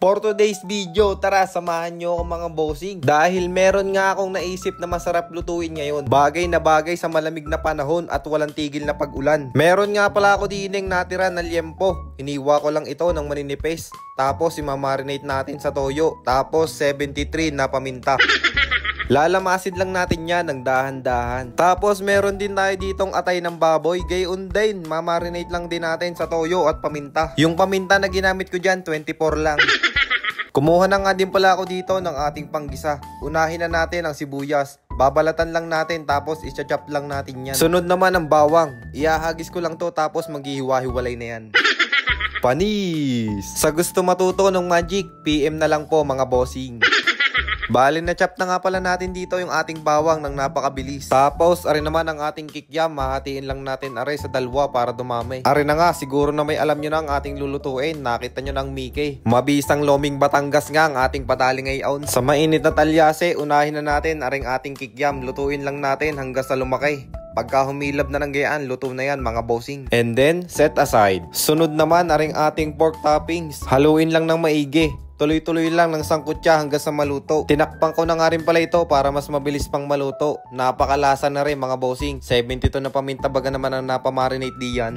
For today's video, tara samahan nyo ako mga bossing. Dahil meron nga akong naisip na masarap lutuin ngayon. Bagay na bagay sa malamig na panahon at walang tigil na pag-ulan. Meron nga pala ako dineng natira na liempo. Hiniwa ko lang ito ng maninipis. Tapos imamarinate natin sa toyo. Tapos 73 na paminta. Lalamasin lang natin yan ng dahan-dahan. Tapos meron din tayo ditong atay ng baboy. Gayon din, mamarinate lang din natin sa toyo at paminta. Yung paminta na ginamit ko dyan, 24 lang. Kumuha na nga din pala ako dito ng ating panggisa. Unahin na natin ang sibuyas. Babalatan lang natin tapos i-chop lang natin yan. Sunod naman ang bawang. Iahagis ko lang to tapos maghihiwa-hiwalay na yan. Panis! Sa gusto matuto ng magic, PM na lang po mga bossing. Bali na chop na nga pala natin dito yung ating bawang ng napakabilis. Tapos ari naman ang ating kikyam, mahatiin lang natin aray sa dalawa para dumami. Ari na nga, siguro na may alam nyo na ang ating lulutuin. Nakita nyo ng Mickey. Mabisang loming Batangas nga ang ating padaling ngayon. Sa mainit na talyase, unahin na natin aring ating kikyam. Lutuin lang natin hanggang sa lumaki. Pagka humilab na ng gayaan, luto na yan mga bossing. And then, set aside. Sunod naman aring ating pork toppings. Haluin lang ng maigi. Tuloy-tuloy lang ng sangkutya hanggang sa maluto. Tinakpan ko na nga rin pala ito para mas mabilis pang maluto. Napakalasa na rin mga bossing. 72 na paminta baga naman ang napamarinate diyan.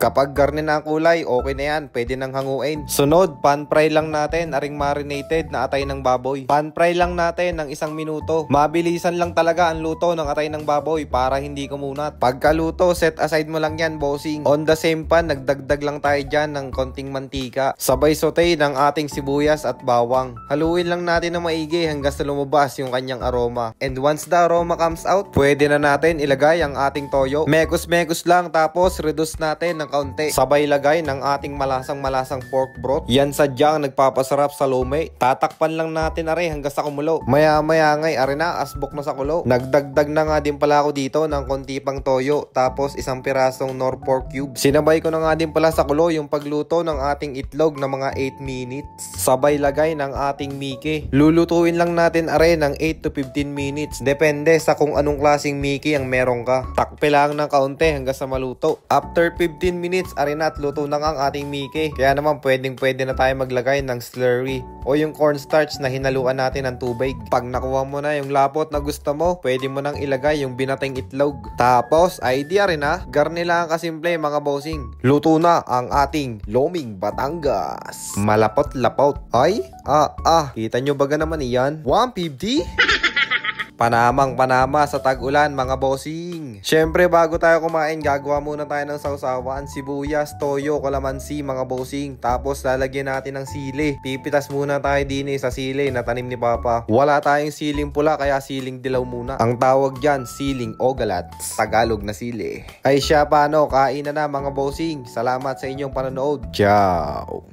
Kapag garne na ang kulay, okay na yan. Pwede nang hanguin. Sunod, pan fry lang natin aring marinated na atay ng baboy. Pan fry lang natin ng 1 minuto. Mabilisan lang talaga ang luto ng atay ng baboy para hindi kumunat. Pagkaluto, set aside mo lang yan bossing. On the same pan, nagdagdag lang tayo dyan ng konting mantika. Sabay saute ng ating sibuyas at bawang. Haluin lang natin ng maigi hanggang sa lumabas yung kanyang aroma. And once the aroma comes out, pwede na natin ilagay ang ating toyo. Mekos-mekos lang tapos reduce natin ng kaunti. Sabay lagay ng ating malasang pork broth. Yan sadyang nagpapasarap sa lome. Tatakpan lang natin aray hanggang sa kumulo. Maya-maya ngay are na asbok na sa kulo. Nagdagdag na nga din pala ako dito ng konti pang toyo. Tapos 1 pirasong nor pork cube. Sinabay ko na nga din pala sa kulo yung pagluto ng ating itlog na mga 8 minutes. Sabay lagay ng ating Mickey. Lulutuin lang natin aray ng 8 to 15 minutes. Depende sa kung anong klaseng Mickey ang meron ka. Takpe lang ng kaunti hanggang sa maluto. After 15 minutes, arena at luto na nga ang ating Mickey. Kaya naman pwede na tayo maglagay ng slurry o yung cornstarch na hinaluan natin ng tubig. Pag nakuha mo na yung lapot na gusto mo, pwede mo nang ilagay yung binateng itlog. Tapos, idea rin ha, garni lang kasimple mga bossing. Luto na ang ating loming Batangas. Malapot-lapot. Ay, kita nyo baga naman iyan? 150? Panamang-panama sa tag-ulan mga bossing. Syempre bago tayo kumain, gagawa muna tayo ng sausawan. Sibuyas, toyo, kalamansi mga bossing. Tapos lalagyan natin ng sili. Pipitas muna tayo din sa sili na tanim ni Papa. Wala tayong siling pula kaya siling dilaw muna. Ang tawag dyan, siling ogalat. Tagalog na sili. Ay siya paano, kain na mga bossing. Salamat sa inyong panonood. Ciao!